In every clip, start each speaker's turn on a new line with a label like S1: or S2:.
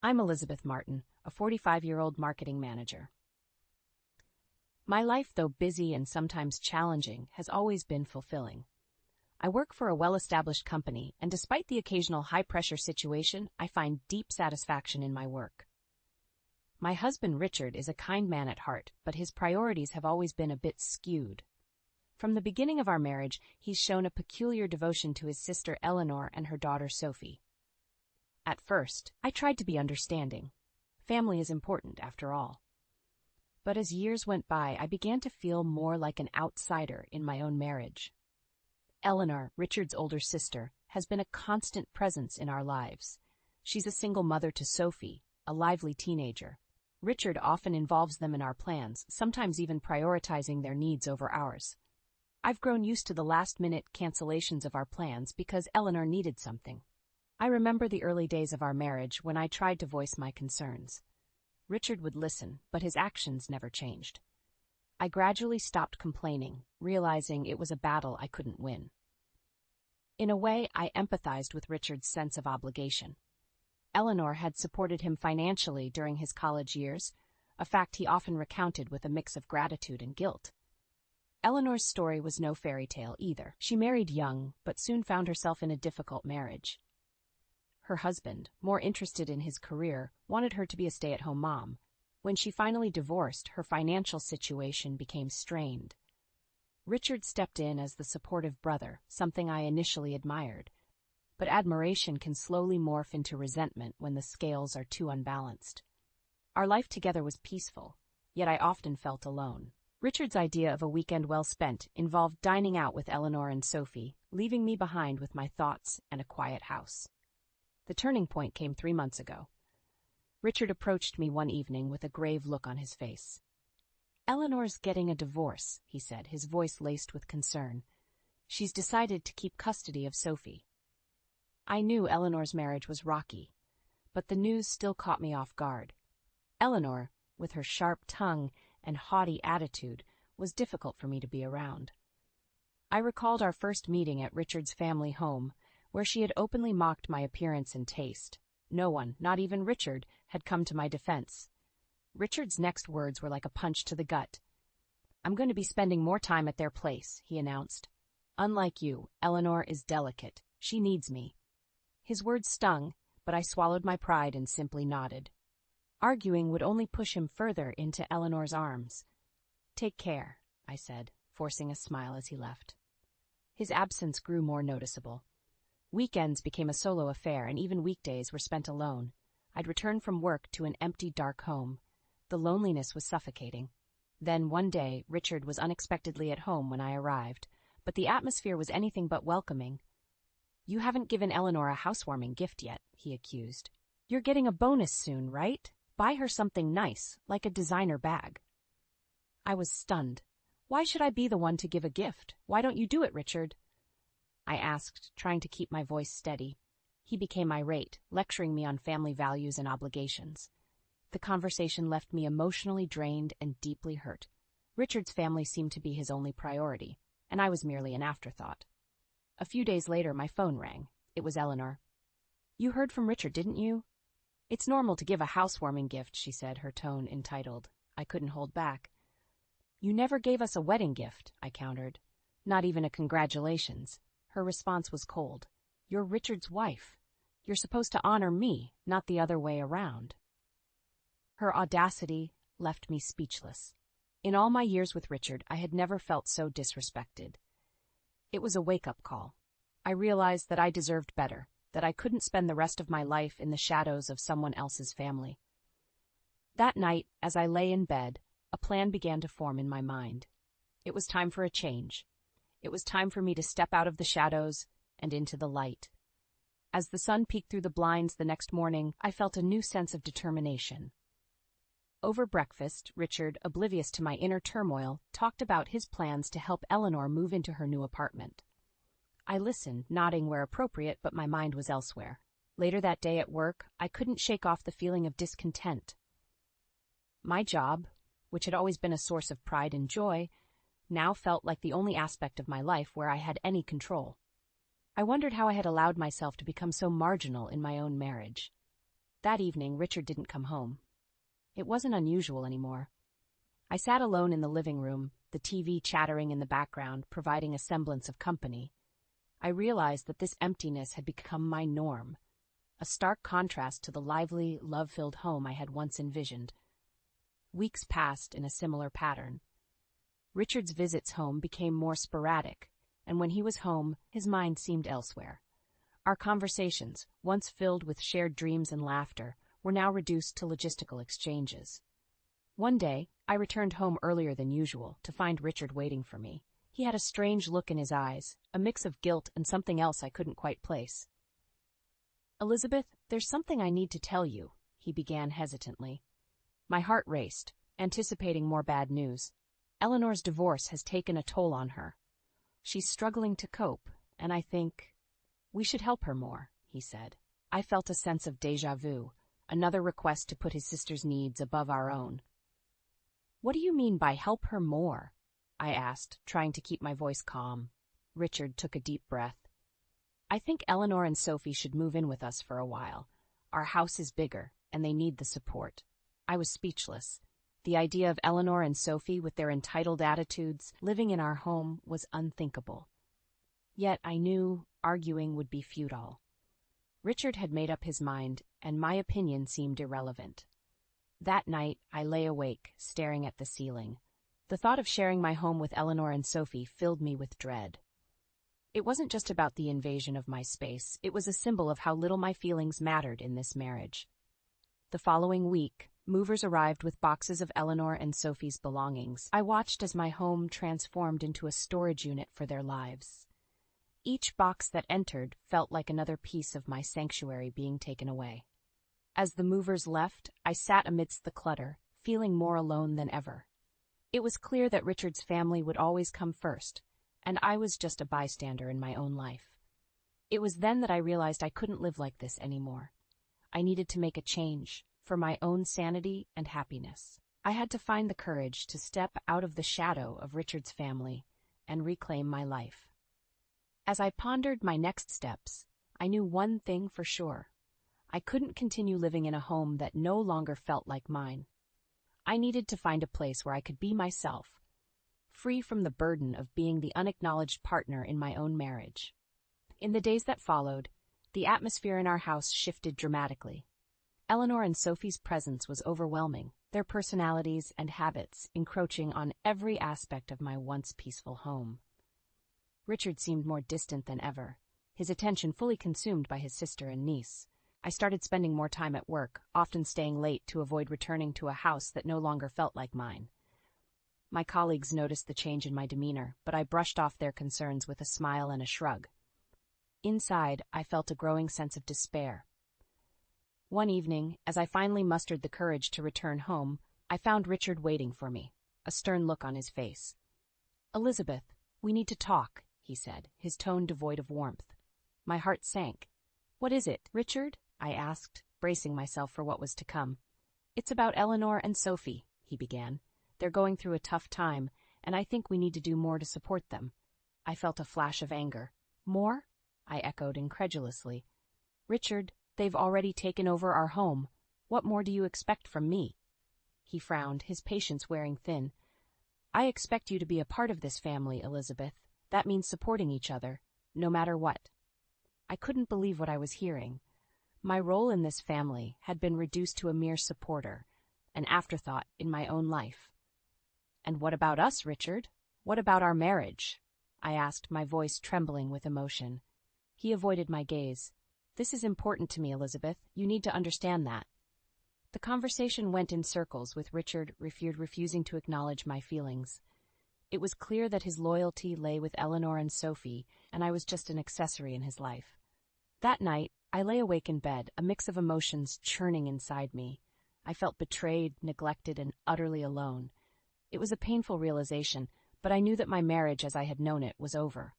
S1: I'm Elizabeth Martin, a 45-year-old marketing manager. My life, though busy and sometimes challenging, has always been fulfilling. I work for a well-established company, and despite the occasional high-pressure situation, I find deep satisfaction in my work. My husband, Richard, is a kind man at heart, but his priorities have always been a bit skewed. From the beginning of our marriage, he's shown a peculiar devotion to his sister Eleanor and her daughter Sophie. At first, I tried to be understanding. Family is important, after all. But as years went by, I began to feel more like an outsider in my own marriage. Eleanor, Richard's older sister, has been a constant presence in our lives. She's a single mother to Sophie, a lively teenager. Richard often involves them in our plans, sometimes even prioritizing their needs over ours. I've grown used to the last-minute cancellations of our plans because Eleanor needed something. I remember the early days of our marriage when I tried to voice my concerns. Richard would listen, but his actions never changed. I gradually stopped complaining, realizing it was a battle I couldn't win. In a way, I empathized with Richard's sense of obligation. Eleanor had supported him financially during his college years, a fact he often recounted with a mix of gratitude and guilt. Eleanor's story was no fairy tale either. She married young, but soon found herself in a difficult marriage. Her husband, more interested in his career, wanted her to be a stay-at-home mom. When she finally divorced, her financial situation became strained. Richard stepped in as the supportive brother, something I initially admired. But admiration can slowly morph into resentment when the scales are too unbalanced. Our life together was peaceful, yet I often felt alone. Richard's idea of a weekend well spent involved dining out with Eleanor and Sophie, leaving me behind with my thoughts and a quiet house. The turning point came 3 months ago. Richard approached me one evening with a grave look on his face. "Eleanor's getting a divorce," he said, his voice laced with concern. "She's decided to keep custody of Sophie." I knew Eleanor's marriage was rocky, but the news still caught me off guard. Eleanor, with her sharp tongue and haughty attitude, was difficult for me to be around. I recalled our first meeting at Richard's family home, where she had openly mocked my appearance and taste. No one, not even Richard, had come to my defense. Richard's next words were like a punch to the gut. "I'm going to be spending more time at their place," he announced. "Unlike you, Eleanor is delicate. She needs me." His words stung, but I swallowed my pride and simply nodded. Arguing would only push him further into Eleanor's arms. "Take care," I said, forcing a smile as he left. His absence grew more noticeable. Weekends became a solo affair, and even weekdays were spent alone. I'd return from work to an empty, dark home. The loneliness was suffocating. Then, one day, Richard was unexpectedly at home when I arrived, but the atmosphere was anything but welcoming. "You haven't given Eleanor a housewarming gift yet," he accused. "You're getting a bonus soon, right? Buy her something nice, like a designer bag." I was stunned. "Why should I be the one to give a gift? Why don't you do it, Richard?" I asked, trying to keep my voice steady. He became irate, lecturing me on family values and obligations. The conversation left me emotionally drained and deeply hurt. Richard's family seemed to be his only priority, and I was merely an afterthought. A few days later, my phone rang. It was Eleanor. "You heard from Richard, didn't you?" "It's normal to give a housewarming gift," she said, her tone entitled. I couldn't hold back. "You never gave us a wedding gift," I countered. "Not even a congratulations." Her response was cold. "You're Richard's wife. You're supposed to honor me, not the other way around." Her audacity left me speechless. In all my years with Richard, I had never felt so disrespected. It was a wake-up call. I realized that I deserved better, that I couldn't spend the rest of my life in the shadows of someone else's family. That night, as I lay in bed, a plan began to form in my mind. It was time for a change. It was time for me to step out of the shadows and into the light. As the sun peeked through the blinds the next morning, I felt a new sense of determination. Over breakfast, Richard, oblivious to my inner turmoil, talked about his plans to help Eleanor move into her new apartment. I listened, nodding where appropriate, but my mind was elsewhere. Later that day at work, I couldn't shake off the feeling of discontent. My job, which had always been a source of pride and joy, now felt like the only aspect of my life where I had any control. I wondered how I had allowed myself to become so marginal in my own marriage. That evening, Richard didn't come home. It wasn't unusual anymore. I sat alone in the living room, the TV chattering in the background, providing a semblance of company. I realized that this emptiness had become my norm, a stark contrast to the lively, love-filled home I had once envisioned. Weeks passed in a similar pattern. Richard's visits home became more sporadic, and when he was home, his mind seemed elsewhere. Our conversations, once filled with shared dreams and laughter, were now reduced to logistical exchanges. One day, I returned home earlier than usual to find Richard waiting for me. He had a strange look in his eyes, a mix of guilt and something else I couldn't quite place. "Elizabeth, there's something I need to tell you," he began hesitantly. My heart raced, anticipating more bad news. Eleanor's divorce has taken a toll on her. She's struggling to cope, and I think we should help her more, he said. I felt a sense of déjà vu, another request to put his sister's needs above our own. "What do you mean by help her more?" I asked, trying to keep my voice calm. Richard took a deep breath. "I think Eleanor and Sophie should move in with us for a while. Our house is bigger, and they need the support." I was speechless. The idea of Eleanor and Sophie, with their entitled attitudes, living in our home was unthinkable. Yet I knew arguing would be futile. Richard had made up his mind, and my opinion seemed irrelevant. That night, I lay awake, staring at the ceiling. The thought of sharing my home with Eleanor and Sophie filled me with dread. It wasn't just about the invasion of my space, it was a symbol of how little my feelings mattered in this marriage. The following week, movers arrived with boxes of Eleanor and Sophie's belongings. I watched as my home transformed into a storage unit for their lives. Each box that entered felt like another piece of my sanctuary being taken away. As the movers left, I sat amidst the clutter, feeling more alone than ever. It was clear that Richard's family would always come first, and I was just a bystander in my own life. It was then that I realized I couldn't live like this anymore. I needed to make a change, for my own sanity and happiness. I had to find the courage to step out of the shadow of Richard's family and reclaim my life. As I pondered my next steps, I knew one thing for sure. I couldn't continue living in a home that no longer felt like mine. I needed to find a place where I could be myself, free from the burden of being the unacknowledged partner in my own marriage. In the days that followed, the atmosphere in our house shifted dramatically. Eleanor and Sophie's presence was overwhelming, their personalities and habits encroaching on every aspect of my once peaceful home. Richard seemed more distant than ever, his attention fully consumed by his sister and niece. I started spending more time at work, often staying late to avoid returning to a house that no longer felt like mine. My colleagues noticed the change in my demeanor, but I brushed off their concerns with a smile and a shrug. Inside, I felt a growing sense of despair. One evening, as I finally mustered the courage to return home, I found Richard waiting for me, a stern look on his face. "Elizabeth, we need to talk," he said, his tone devoid of warmth. My heart sank. "What is it, Richard?" I asked, bracing myself for what was to come. "It's about Eleanor and Sophie," he began. "They're going through a tough time, and I think we need to do more to support them." I felt a flash of anger. "More?" I echoed incredulously. "Richard, they've already taken over our home. What more do you expect from me?" He frowned, his patience wearing thin. "I expect you to be a part of this family, Elizabeth. That means supporting each other, no matter what." I couldn't believe what I was hearing. My role in this family had been reduced to a mere supporter, an afterthought in my own life. "And what about us, Richard? What about our marriage?" I asked, my voice trembling with emotion. He avoided my gaze. "This is important to me, Elizabeth. You need to understand that." The conversation went in circles, with Richard refusing to acknowledge my feelings. It was clear that his loyalty lay with Eleanor and Sophie, and I was just an accessory in his life. That night, I lay awake in bed, a mix of emotions churning inside me. I felt betrayed, neglected, and utterly alone. It was a painful realization, but I knew that my marriage as I had known it was over.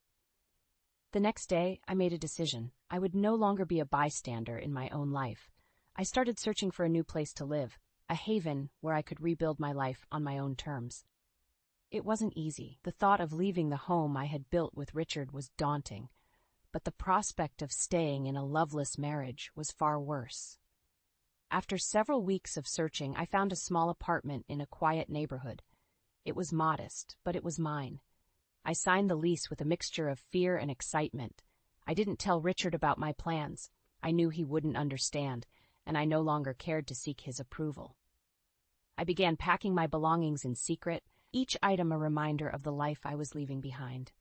S1: The next day, I made a decision. I would no longer be a bystander in my own life. I started searching for a new place to live, a haven where I could rebuild my life on my own terms. It wasn't easy. The thought of leaving the home I had built with Richard was daunting, but the prospect of staying in a loveless marriage was far worse. After several weeks of searching, I found a small apartment in a quiet neighborhood. It was modest, but it was mine. I signed the lease with a mixture of fear and excitement. I didn't tell Richard about my plans. I knew he wouldn't understand, and I no longer cared to seek his approval. I began packing my belongings in secret, each item a reminder of the life I was leaving behind.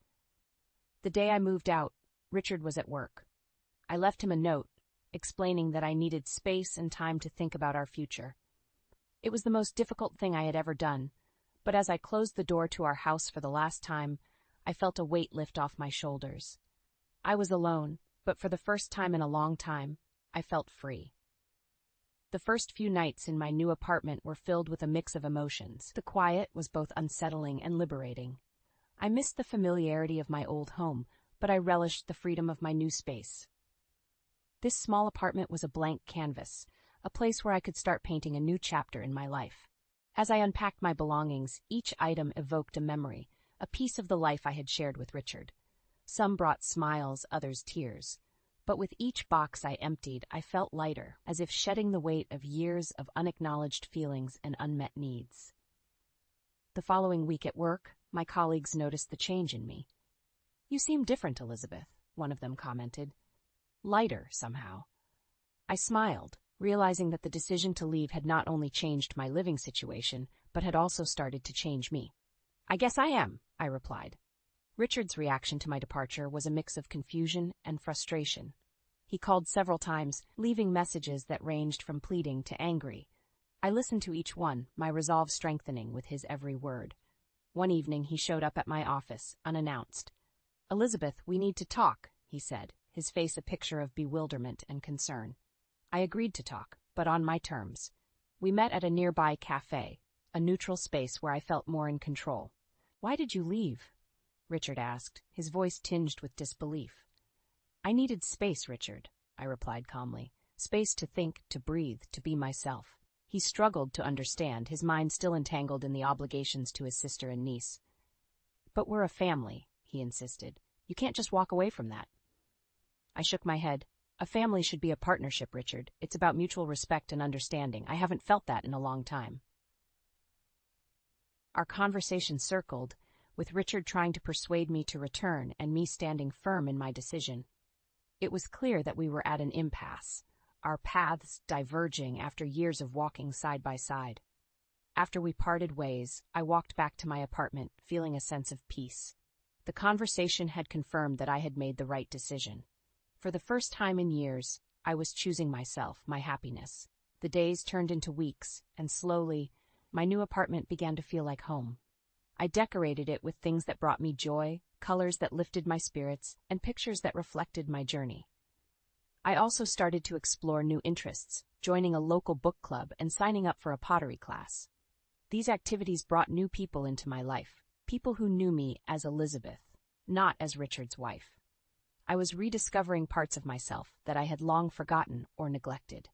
S1: The day I moved out, Richard was at work. I left him a note, explaining that I needed space and time to think about our future. It was the most difficult thing I had ever done, but as I closed the door to our house for the last time, I felt a weight lift off my shoulders. I was alone, but for the first time in a long time, I felt free. The first few nights in my new apartment were filled with a mix of emotions. The quiet was both unsettling and liberating. I missed the familiarity of my old home, but I relished the freedom of my new space. This small apartment was a blank canvas, a place where I could start painting a new chapter in my life. As I unpacked my belongings, each item evoked a memory, a piece of the life I had shared with Richard. Some brought smiles, others tears. But with each box I emptied, I felt lighter, as if shedding the weight of years of unacknowledged feelings and unmet needs. The following week at work, my colleagues noticed the change in me. "You seem different, Elizabeth," one of them commented. "Lighter, somehow." I smiled, realizing that the decision to leave had not only changed my living situation, but had also started to change me. "I guess I am," I replied. Richard's reaction to my departure was a mix of confusion and frustration. He called several times, leaving messages that ranged from pleading to angry. I listened to each one, my resolve strengthening with his every word. One evening he showed up at my office, unannounced. "Elizabeth, we need to talk," he said, his face a picture of bewilderment and concern. I agreed to talk, but on my terms. We met at a nearby cafe, a neutral space where I felt more in control. "Why did you leave?" Richard asked, his voice tinged with disbelief. "I needed space, Richard," I replied calmly. "Space to think, to breathe, to be myself." He struggled to understand, his mind still entangled in the obligations to his sister and niece. "But we're a family," he insisted. "You can't just walk away from that." I shook my head. "A family should be a partnership, Richard. It's about mutual respect and understanding. I haven't felt that in a long time." Our conversation circled, with Richard trying to persuade me to return and me standing firm in my decision. It was clear that we were at an impasse, our paths diverging after years of walking side by side. After we parted ways, I walked back to my apartment, feeling a sense of peace. The conversation had confirmed that I had made the right decision. For the first time in years, I was choosing myself, my happiness. The days turned into weeks, and slowly, my new apartment began to feel like home. I decorated it with things that brought me joy, colors that lifted my spirits, and pictures that reflected my journey. I also started to explore new interests, joining a local book club and signing up for a pottery class. These activities brought new people into my life, people who knew me as Elizabeth, not as Richard's wife. I was rediscovering parts of myself that I had long forgotten or neglected.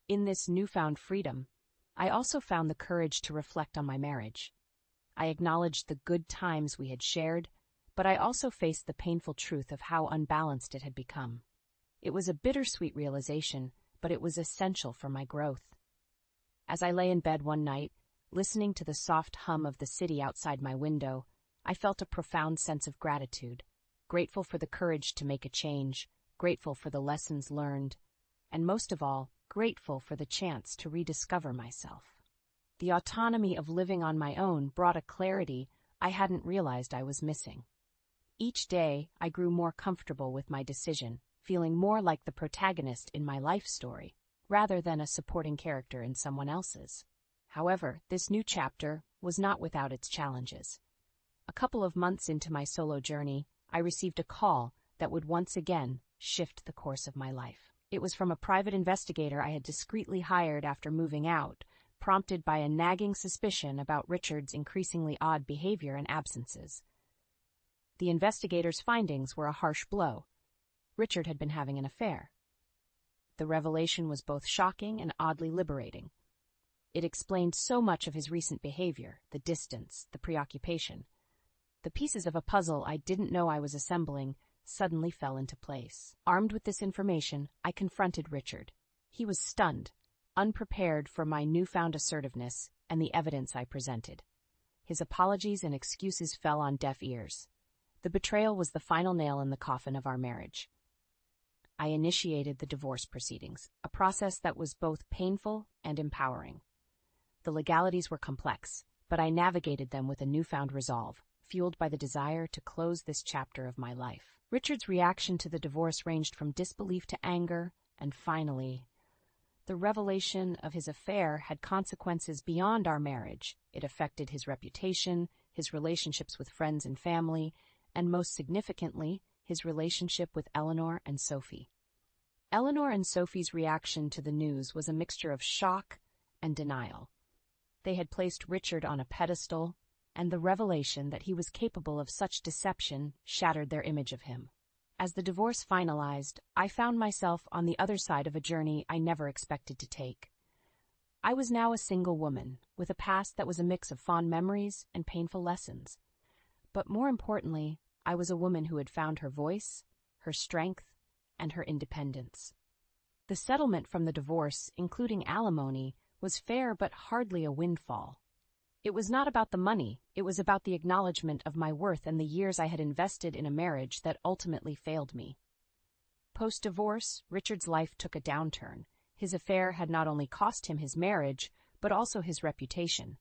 S1: In this newfound freedom, I also found the courage to reflect on my marriage. I acknowledged the good times we had shared, but I also faced the painful truth of how unbalanced it had become. It was a bittersweet realization, but it was essential for my growth. As I lay in bed one night, listening to the soft hum of the city outside my window, I felt a profound sense of gratitude, grateful for the courage to make a change, grateful for the lessons learned, and most of all, grateful for the chance to rediscover myself. The autonomy of living on my own brought a clarity I hadn't realized I was missing. Each day, I grew more comfortable with my decision, feeling more like the protagonist in my life story, rather than a supporting character in someone else's. However, this new chapter was not without its challenges. A couple of months into my solo journey, I received a call that would once again shift the course of my life. It was from a private investigator I had discreetly hired after moving out, prompted by a nagging suspicion about Richard's increasingly odd behavior and absences. The investigator's findings were a harsh blow. Richard had been having an affair. The revelation was both shocking and oddly liberating. It explained so much of his recent behavior, the distance, the preoccupation. The pieces of a puzzle I didn't know I was assembling suddenly fell into place. Armed with this information, I confronted Richard. He was stunned, unprepared for my newfound assertiveness and the evidence I presented. His apologies and excuses fell on deaf ears. The betrayal was the final nail in the coffin of our marriage. I initiated the divorce proceedings, a process that was both painful and empowering. The legalities were complex, but I navigated them with a newfound resolve, fueled by the desire to close this chapter of my life. Richard's reaction to the divorce ranged from disbelief to anger, and finally, the revelation of his affair had consequences beyond our marriage. It affected his reputation, his relationships with friends and family, and most significantly, his relationship with Eleanor and Sophie. Eleanor and Sophie's reaction to the news was a mixture of shock and denial. They had placed Richard on a pedestal, and the revelation that he was capable of such deception shattered their image of him. As the divorce finalized, I found myself on the other side of a journey I never expected to take. I was now a single woman, with a past that was a mix of fond memories and painful lessons. But more importantly, I was a woman who had found her voice, her strength, and her independence. The settlement from the divorce, including alimony, was fair but hardly a windfall. It was not about the money, it was about the acknowledgement of my worth and the years I had invested in a marriage that ultimately failed me. Post-divorce, Richard's life took a downturn. His affair had not only cost him his marriage, but also his reputation.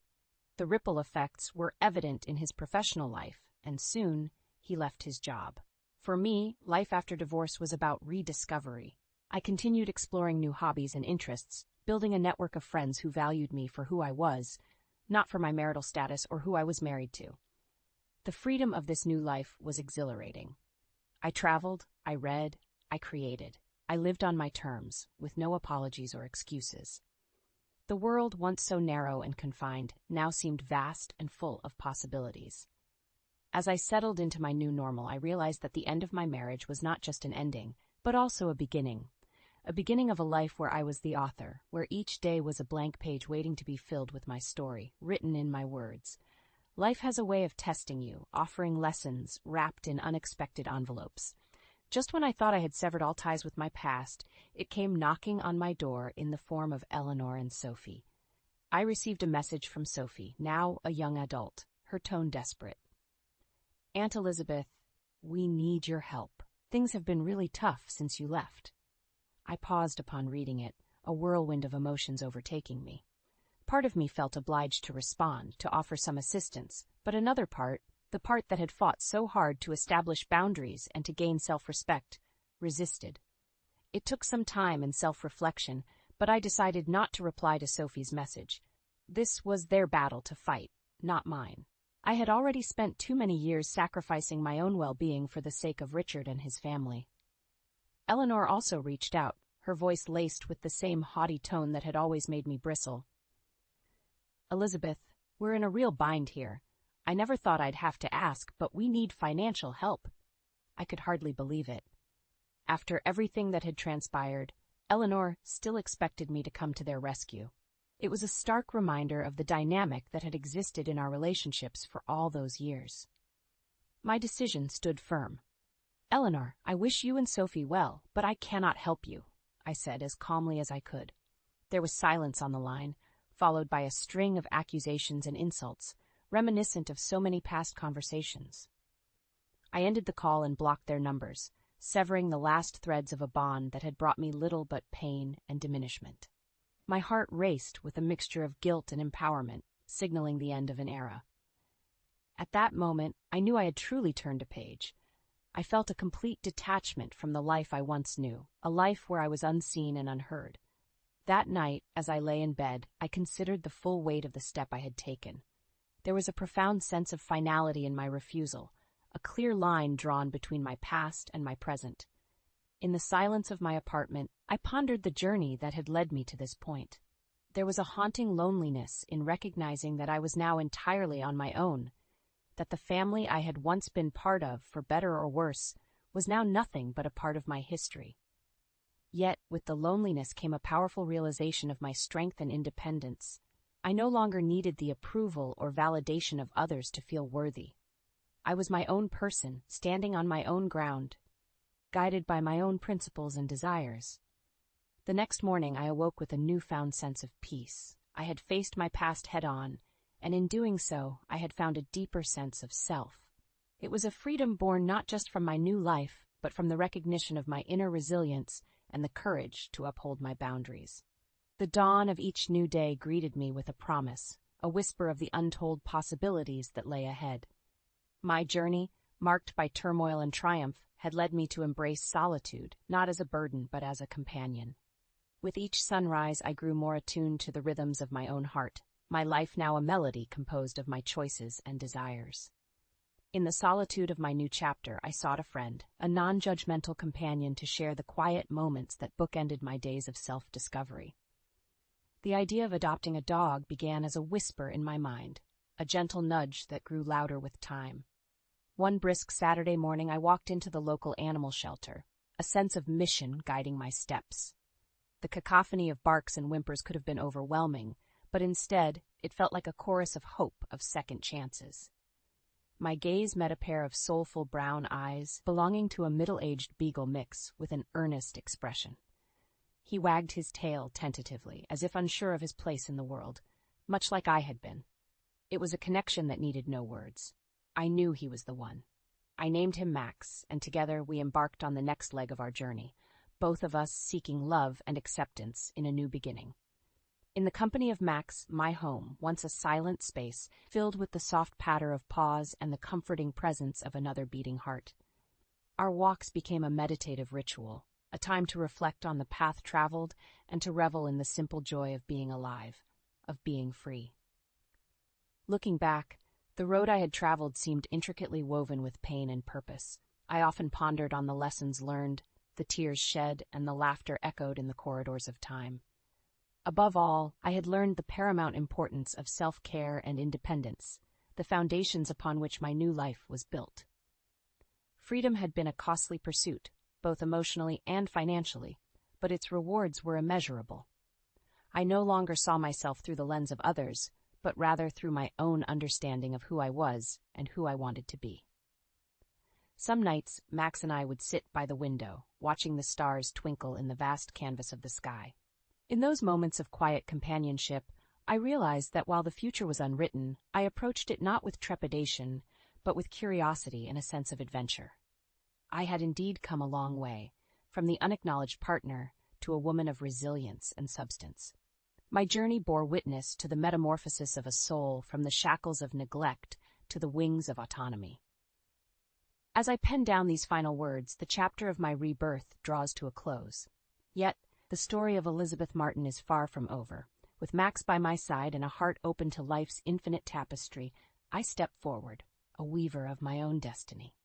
S1: The ripple effects were evident in his professional life, and soon he left his job. For me, life after divorce was about rediscovery. I continued exploring new hobbies and interests, building a network of friends who valued me for who I was, not for my marital status or who I was married to. The freedom of this new life was exhilarating. I traveled, I read, I created. I lived on my terms, with no apologies or excuses. The world, once so narrow and confined, now seemed vast and full of possibilities. As I settled into my new normal, I realized that the end of my marriage was not just an ending, but also a beginning of a life where I was the author, where each day was a blank page waiting to be filled with my story, written in my words. Life has a way of testing you, offering lessons wrapped in unexpected envelopes. Just when I thought I had severed all ties with my past, it came knocking on my door in the form of Eleanor and Sophie. I received a message from Sophie, now a young adult, her tone desperate. "Aunt Elizabeth, we need your help. Things have been really tough since you left." I paused upon reading it, a whirlwind of emotions overtaking me. Part of me felt obliged to respond, to offer some assistance, but another part, the part that had fought so hard to establish boundaries and to gain self-respect, resisted. It took some time and self-reflection, but I decided not to reply to Sophie's message. This was their battle to fight, not mine. I had already spent too many years sacrificing my own well-being for the sake of Richard and his family. Eleanor also reached out, her voice laced with the same haughty tone that had always made me bristle. "Elizabeth, we're in a real bind here. I never thought I'd have to ask, but we need financial help." I could hardly believe it. After everything that had transpired, Eleanor still expected me to come to their rescue. It was a stark reminder of the dynamic that had existed in our relationships for all those years. My decision stood firm. "Eleanor, I wish you and Sophie well, but I cannot help you," I said as calmly as I could. There was silence on the line, followed by a string of accusations and insults, reminiscent of so many past conversations. I ended the call and blocked their numbers, severing the last threads of a bond that had brought me little but pain and diminishment. My heart raced with a mixture of guilt and empowerment, signaling the end of an era. At that moment, I knew I had truly turned a page. I felt a complete detachment from the life I once knew, a life where I was unseen and unheard. That night, as I lay in bed, I considered the full weight of the step I had taken. There was a profound sense of finality in my refusal, a clear line drawn between my past and my present. In the silence of my apartment, I pondered the journey that had led me to this point. There was a haunting loneliness in recognizing that I was now entirely on my own, that the family I had once been part of, for better or worse, was now nothing but a part of my history. Yet, with the loneliness came a powerful realization of my strength and independence. I no longer needed the approval or validation of others to feel worthy. I was my own person, standing on my own ground, guided by my own principles and desires. The next morning, I awoke with a newfound sense of peace. I had faced my past head-on, and in doing so, I had found a deeper sense of self. It was a freedom born not just from my new life, but from the recognition of my inner resilience and the courage to uphold my boundaries. The dawn of each new day greeted me with a promise, a whisper of the untold possibilities that lay ahead. My journey, marked by turmoil and triumph, had led me to embrace solitude, not as a burden but as a companion. With each sunrise, I grew more attuned to the rhythms of my own heart, my life now a melody composed of my choices and desires. In the solitude of my new chapter, I sought a friend, a non-judgmental companion to share the quiet moments that bookended my days of self-discovery. The idea of adopting a dog began as a whisper in my mind, a gentle nudge that grew louder with time. One brisk Saturday morning, I walked into the local animal shelter, a sense of mission guiding my steps. The cacophony of barks and whimpers could have been overwhelming, but instead, it felt like a chorus of hope of second chances. My gaze met a pair of soulful brown eyes belonging to a middle-aged beagle mix with an earnest expression. He wagged his tail tentatively, as if unsure of his place in the world, much like I had been. It was a connection that needed no words. I knew he was the one. I named him Max, and together we embarked on the next leg of our journey, both of us seeking love and acceptance in a new beginning. In the company of Max, my home, once a silent space, filled with the soft patter of paws and the comforting presence of another beating heart. Our walks became a meditative ritual, a time to reflect on the path traveled and to revel in the simple joy of being alive, of being free. Looking back, the road I had traveled seemed intricately woven with pain and purpose. I often pondered on the lessons learned, the tears shed, and the laughter echoed in the corridors of time. Above all, I had learned the paramount importance of self-care and independence, the foundations upon which my new life was built. Freedom had been a costly pursuit, both emotionally and financially, but its rewards were immeasurable. I no longer saw myself through the lens of others, but rather through my own understanding of who I was and who I wanted to be. Some nights, Max and I would sit by the window, watching the stars twinkle in the vast canvas of the sky. In those moments of quiet companionship, I realized that while the future was unwritten, I approached it not with trepidation, but with curiosity and a sense of adventure. I had indeed come a long way, from the unacknowledged partner to a woman of resilience and substance. My journey bore witness to the metamorphosis of a soul from the shackles of neglect to the wings of autonomy. As I pen down these final words, the chapter of my rebirth draws to a close. Yet, the story of Elizabeth Martin is far from over. With Max by my side and a heart open to life's infinite tapestry, I step forward, a weaver of my own destiny.